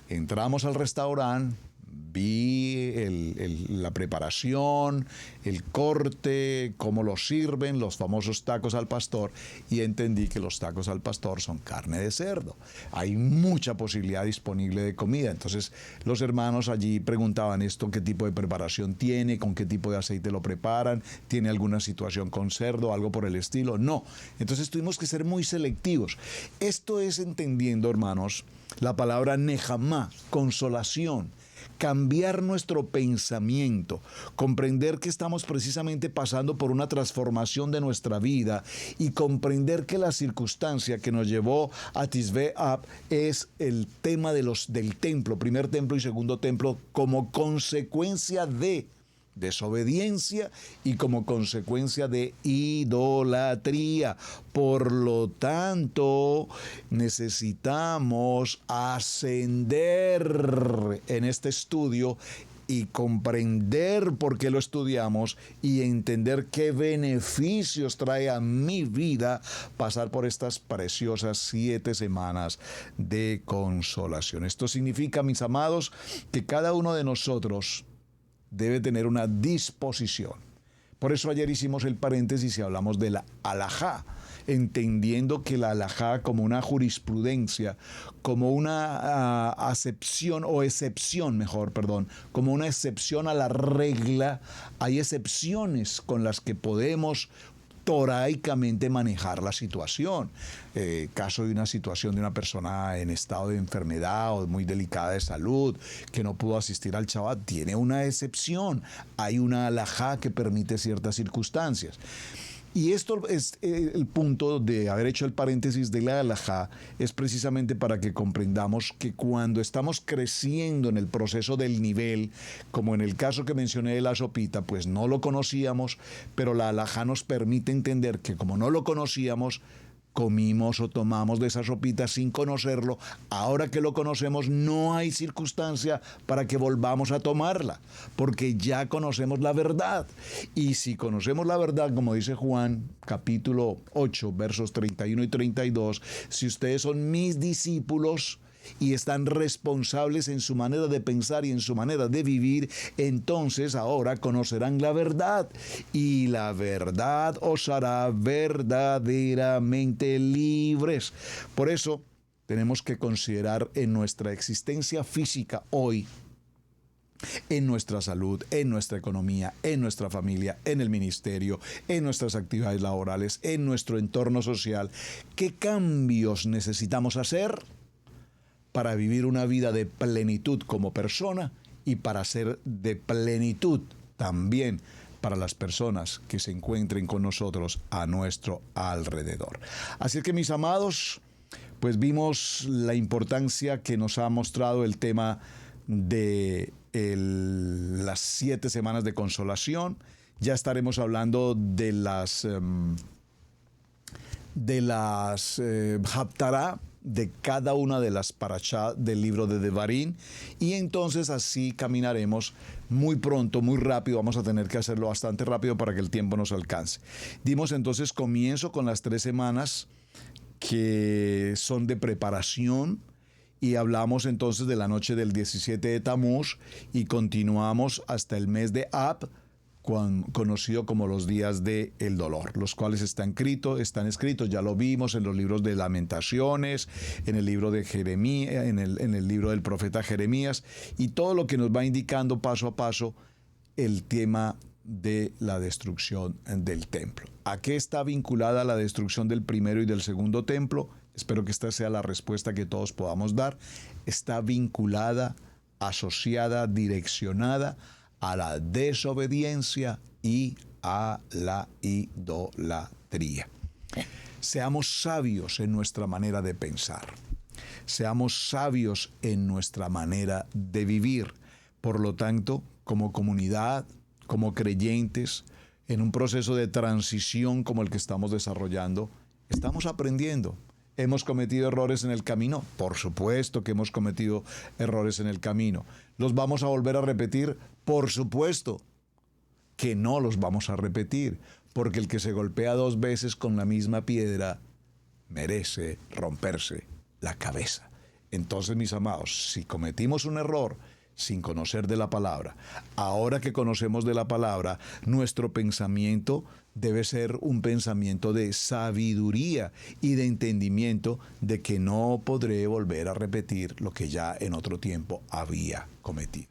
Entramos al restaurante, vi la preparación, el corte, cómo lo sirven, los famosos tacos al pastor, y entendí que los tacos al pastor son carne de cerdo. Hay mucha posibilidad disponible de comida. Entonces los hermanos allí preguntaban esto, qué tipo de preparación tiene, con qué tipo de aceite lo preparan, tiene alguna situación con cerdo, algo por el estilo. No. Entonces tuvimos que ser muy selectivos. Esto es entendiendo, hermanos, la palabra nejamá, consolación. Cambiar nuestro pensamiento, comprender que estamos precisamente pasando por una transformación de nuestra vida y comprender que la circunstancia que nos llevó a Tisbe Ab es el tema del templo, primer templo y segundo templo, como consecuencia de desobediencia y como consecuencia de idolatría. Por lo tanto, necesitamos ascender en este estudio y comprender por qué lo estudiamos y entender qué beneficios trae a mi vida pasar por estas preciosas 7 semanas de consolación. Esto significa, mis amados, que cada uno de nosotros debe tener una disposición. Por eso ayer hicimos el paréntesis y hablamos de la alajá, entendiendo que la alajá como una jurisprudencia, como una acepción o excepción, como una excepción a la regla, hay excepciones con las que podemos toraicamente manejar la situación. Caso de una situación de una persona en estado de enfermedad o muy delicada de salud que no pudo asistir al Shabbat, tiene una excepción. Hay una alajá que permite ciertas circunstancias. Y esto es el punto de haber hecho el paréntesis de la alajá, es precisamente para que comprendamos que cuando estamos creciendo en el proceso del nivel, como en el caso que mencioné de la sopita, pues no lo conocíamos, pero la alajá nos permite entender que como no lo conocíamos, comimos o tomamos de esa sopita sin conocerlo. Ahora que lo conocemos, no hay circunstancia para que volvamos a tomarla, porque ya conocemos la verdad. Y si conocemos la verdad, como dice Juan, capítulo 8, versos 31 y 32, si ustedes son mis discípulos y están responsables en su manera de pensar y en su manera de vivir, entonces ahora conocerán la verdad y la verdad os hará verdaderamente libres. Por eso tenemos que considerar en nuestra existencia física hoy, en nuestra salud, en nuestra economía, en nuestra familia, en el ministerio, en nuestras actividades laborales, en nuestro entorno social, ¿qué cambios necesitamos hacer para vivir una vida de plenitud como persona y para ser de plenitud también para las personas que se encuentren con nosotros a nuestro alrededor. Así que, mis amados, pues vimos la importancia que nos ha mostrado el tema de las 7 semanas de consolación. Ya estaremos hablando de las Haftará, de cada una de las parashá del libro de Devarim, y entonces así caminaremos muy pronto, muy rápido. Vamos a tener que hacerlo bastante rápido para que el tiempo nos alcance. Dimos entonces comienzo con las 3 semanas que son de preparación, y hablamos entonces de la noche del 17 de Tamuz y continuamos hasta el mes de Ab, conocido como los días del dolor, los cuales están escritos, ya lo vimos en los libros de Lamentaciones, en el libro de Jeremías, en el libro del profeta Jeremías, y todo lo que nos va indicando paso a paso el tema de la destrucción del templo. ¿A qué está vinculada la destrucción del primero y del segundo templo? Espero que esta sea la respuesta que todos podamos dar. Está vinculada, asociada, direccionada a la desobediencia y a la idolatría. Seamos sabios en nuestra manera de pensar. Seamos sabios en nuestra manera de vivir. Por lo tanto, como comunidad, como creyentes, en un proceso de transición como el que estamos desarrollando, estamos aprendiendo. ¿Hemos cometido errores en el camino? Por supuesto que hemos cometido errores en el camino. ¿Los vamos a volver a repetir? Por supuesto que no los vamos a repetir, porque el que se golpea 2 veces con la misma piedra merece romperse la cabeza. Entonces, mis amados, si cometimos un error sin conocer de la palabra, ahora que conocemos de la palabra, nuestro pensamiento debe ser un pensamiento de sabiduría y de entendimiento de que no podré volver a repetir lo que ya en otro tiempo había cometido.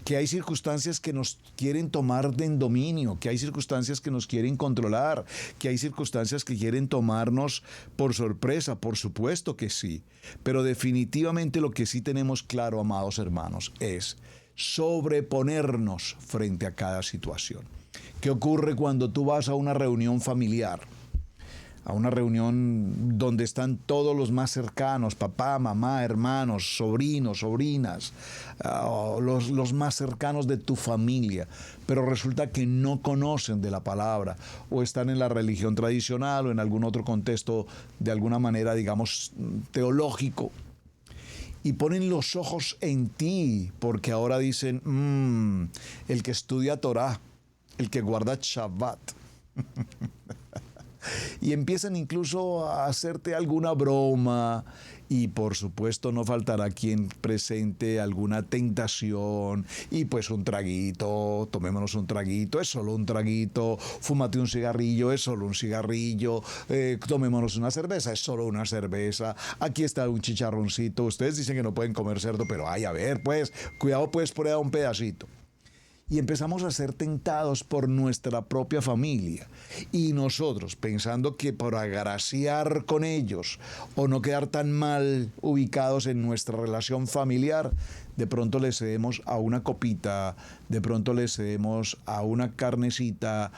Que hay circunstancias que nos quieren tomar en dominio, que hay circunstancias que nos quieren controlar, que hay circunstancias que quieren tomarnos por sorpresa, por supuesto que sí. Pero definitivamente lo que sí tenemos claro, amados hermanos, es sobreponernos frente a cada situación. ¿Qué ocurre cuando tú vas a una reunión familiar? A una reunión donde están todos los más cercanos, papá, mamá, hermanos, sobrinos, sobrinas, los más cercanos de tu familia, pero resulta que no conocen de la palabra o están en la religión tradicional o en algún otro contexto de alguna manera, digamos, teológico, y ponen los ojos en ti porque ahora dicen, el que estudia Torah, el que guarda Shabbat. Y empiezan incluso a hacerte alguna broma, y por supuesto no faltará quien presente alguna tentación, y pues un traguito, tomémonos un traguito, es solo un traguito, fúmate un cigarrillo, es solo un cigarrillo, tomémonos una cerveza, es solo una cerveza, aquí está un chicharroncito, ustedes dicen que no pueden comer cerdo, pero ay, a ver, pues, cuidado, pues por ahí un pedacito. Y empezamos a ser tentados por nuestra propia familia. Y nosotros, pensando que por agraciar con ellos o no quedar tan mal ubicados en nuestra relación familiar, de pronto le cedemos a una copita, de pronto le cedemos a una carnecita,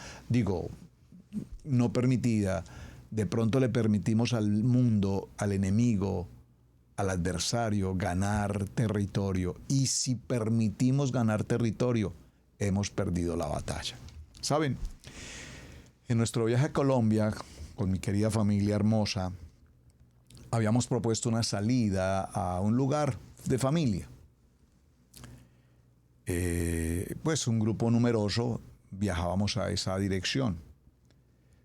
no permitida, de pronto le permitimos al mundo, al enemigo, al adversario ganar territorio. Y si permitimos ganar territorio, hemos perdido la batalla. ¿Saben? En nuestro viaje a Colombia, con mi querida familia hermosa, habíamos propuesto una salida a un lugar de familia. Pues un grupo numeroso viajábamos a esa dirección.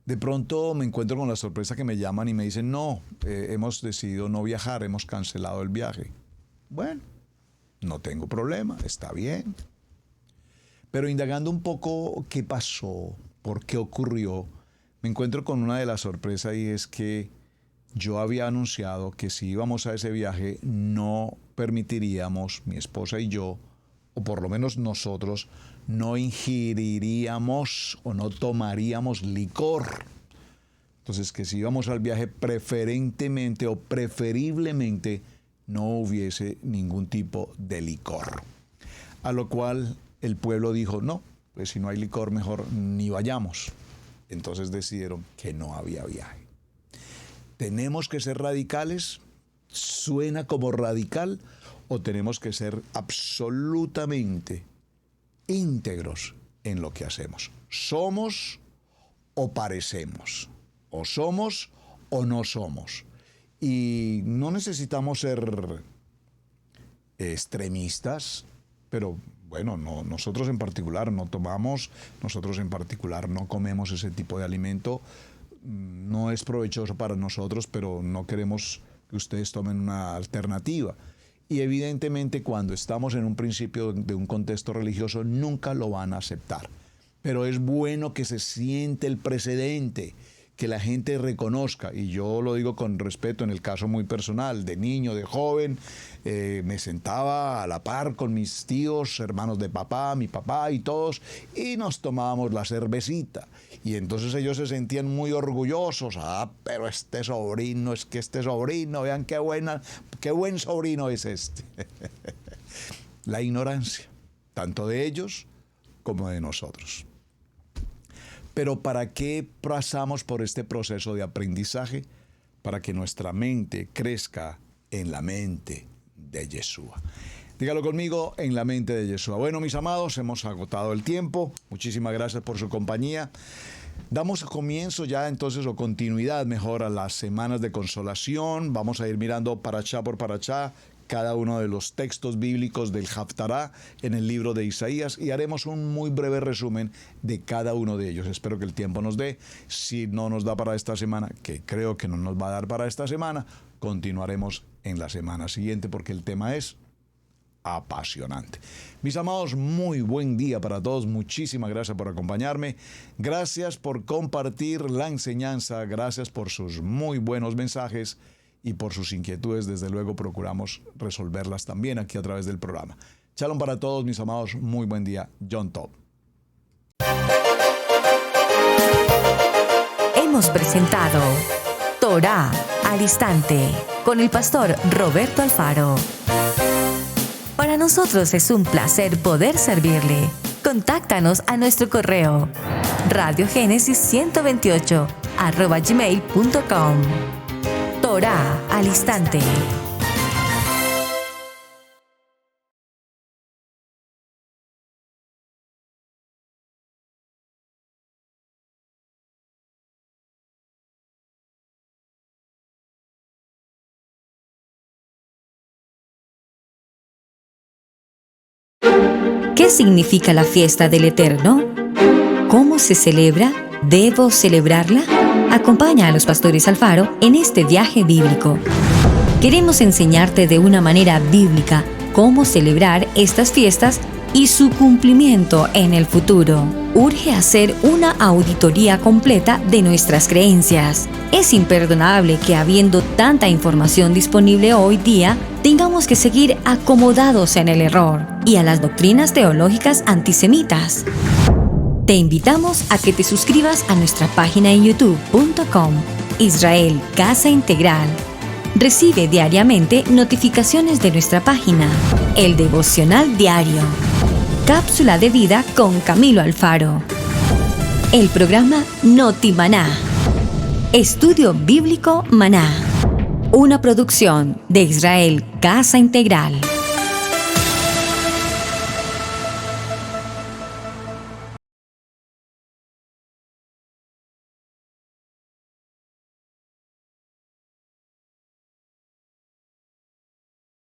De pronto me encuentro con la sorpresa que me llaman y me dicen, no, hemos decidido no viajar, hemos cancelado el viaje. Bueno, no tengo problema, está bien. Pero indagando un poco qué pasó, por qué ocurrió, me encuentro con una de las sorpresas, y es que yo había anunciado que si íbamos a ese viaje no permitiríamos, mi esposa y yo, o por lo menos nosotros, no ingeriríamos o no tomaríamos licor. Entonces, que si íbamos al viaje preferentemente o preferiblemente no hubiese ningún tipo de licor. A lo cual el pueblo dijo, no, pues si no hay licor, mejor ni vayamos. Entonces decidieron que no había viaje. ¿Tenemos que ser radicales? ¿Suena como radical? ¿O tenemos que ser absolutamente íntegros en lo que hacemos? ¿Somos o parecemos? ¿O somos o no somos? Y no necesitamos ser extremistas, pero bueno, no, nosotros en particular no tomamos, nosotros en particular no comemos ese tipo de alimento. No es provechoso para nosotros, pero no queremos que ustedes tomen una alternativa. Y evidentemente cuando estamos en un principio de un contexto religioso nunca lo van a aceptar. Pero es bueno que se siente el precedente, que la gente reconozca, y yo lo digo con respeto en el caso muy personal, de niño, de joven, me sentaba a la par con mis tíos, hermanos de papá, mi papá y todos, y nos tomábamos la cervecita. Y entonces ellos se sentían muy orgullosos, pero este sobrino, vean qué buen sobrino es este. La ignorancia, tanto de ellos como de nosotros. Pero ¿para qué pasamos por este proceso de aprendizaje? Para que nuestra mente crezca en la mente de Yeshua. Dígalo conmigo, en la mente de Yeshua. Bueno, mis amados, hemos agotado el tiempo. Muchísimas gracias por su compañía. Damos comienzo ya entonces, o continuidad mejor, a las semanas de consolación. Vamos a ir mirando parachá por parachá cada uno de los textos bíblicos del Haftará en el libro de Isaías y haremos un muy breve resumen de cada uno de ellos. Espero que el tiempo nos dé. Si no nos da para esta semana, que creo que no nos va a dar para esta semana, continuaremos en la semana siguiente porque el tema es apasionante. Mis amados, muy buen día para todos. Muchísimas gracias por acompañarme. Gracias por compartir la enseñanza. Gracias por sus muy buenos mensajes. Y por sus inquietudes, desde luego, procuramos resolverlas también aquí a través del programa. Shalom para todos, mis amados. Muy buen día. John Top. Hemos presentado Torá al Instante con el pastor Roberto Alfaro. Para nosotros es un placer poder servirle. Contáctanos a nuestro correo radiogenesis128@gmail.com. Torá al Instante. ¿Qué significa la fiesta del Eterno? ¿Cómo se celebra? ¿Debo celebrarla? Acompaña a los pastores Alfaro en este viaje bíblico. Queremos enseñarte de una manera bíblica cómo celebrar estas fiestas y su cumplimiento en el futuro. Urge hacer una auditoría completa de nuestras creencias. Es imperdonable que, habiendo tanta información disponible hoy día, tengamos que seguir acomodados en el error y a las doctrinas teológicas antisemitas. Te invitamos a que te suscribas a nuestra página en youtube.com, Israel Casa Integral. Recibe diariamente notificaciones de nuestra página, el devocional diario, cápsula de vida con Camilo Alfaro, el programa Noti Maná, estudio bíblico Maná, una producción de Israel Casa Integral.